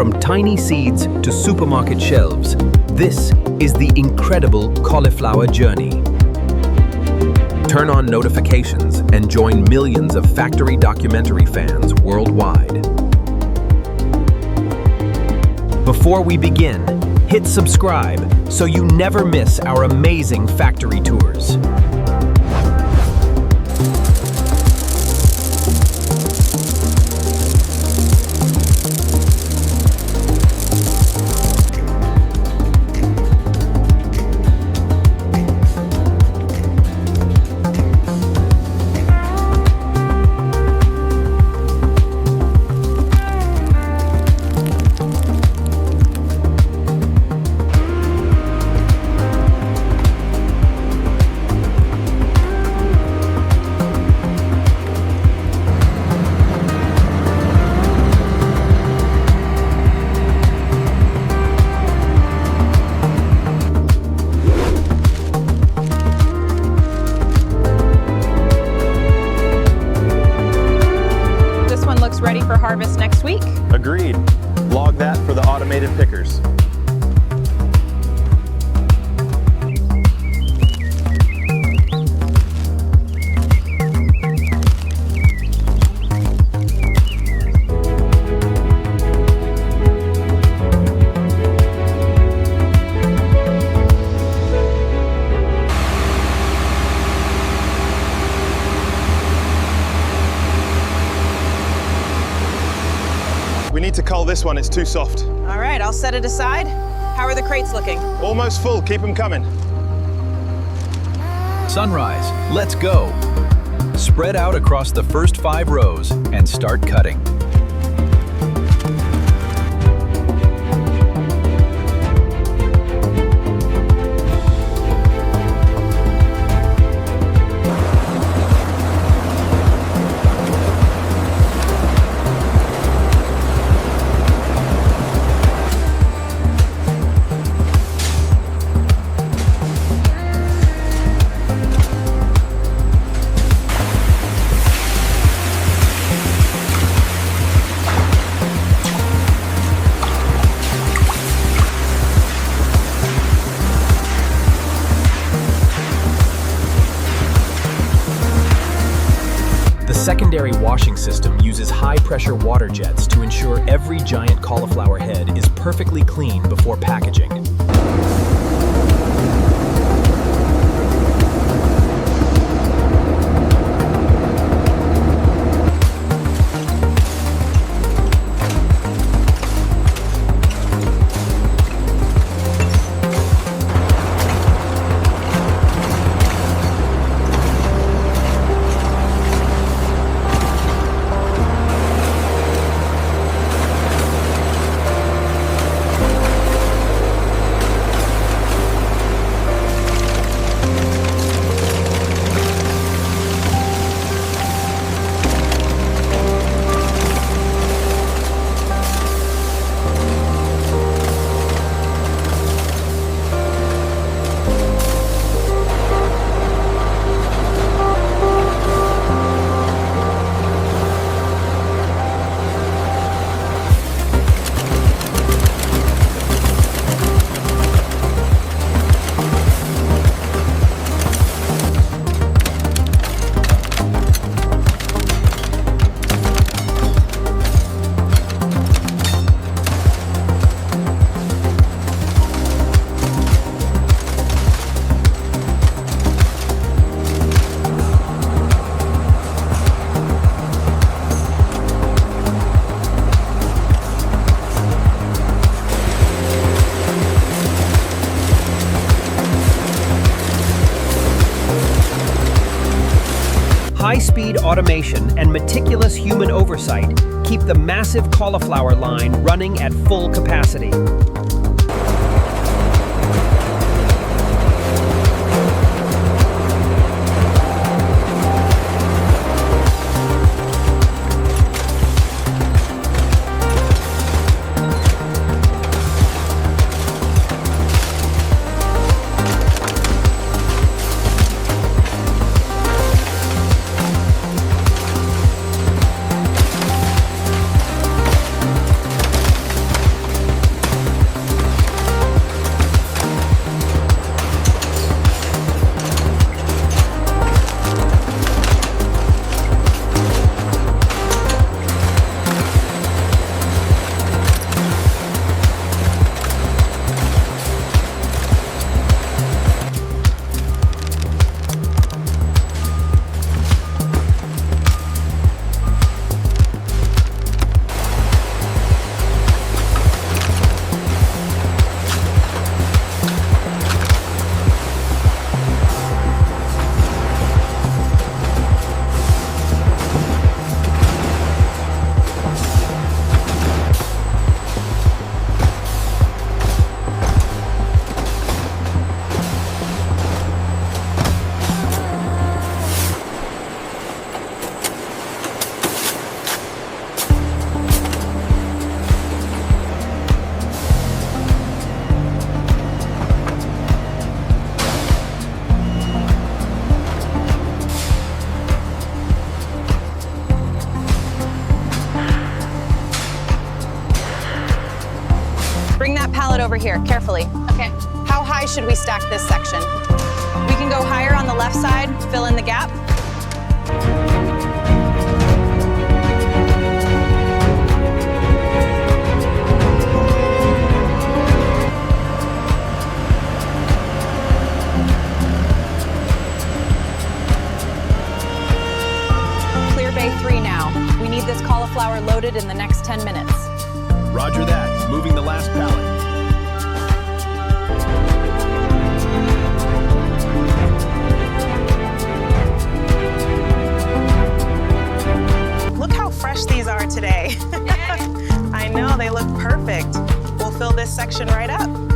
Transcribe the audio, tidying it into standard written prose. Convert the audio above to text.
From tiny seeds to supermarket shelves, this is the incredible cauliflower journey. Turn on notifications and join millions of factory documentary fans worldwide. Before we begin, hit subscribe so you never miss our amazing factory tours. Ready for harvest next week. Agreed. Log that for the automated pickers. We need to cull this one, it's too soft. All right, I'll set it aside. How are the crates looking? Almost full, keep them coming. Sunrise, let's go. Spread out across the first 5 rows and start cutting. The secondary washing system uses high-pressure water jets to ensure every giant cauliflower head is perfectly clean before packaging. High-speed automation and meticulous human oversight keep the massive cauliflower line running at full capacity. Bring that pallet over here, carefully. Okay. How high should we stack this section? We can go higher on the left side, fill in the gap. Clear bay 3 now. We need this cauliflower loaded in the next 10 minutes. Roger that. Moving the last pallet. Look how fresh these are today. I know, they look perfect. We'll fill this section right up.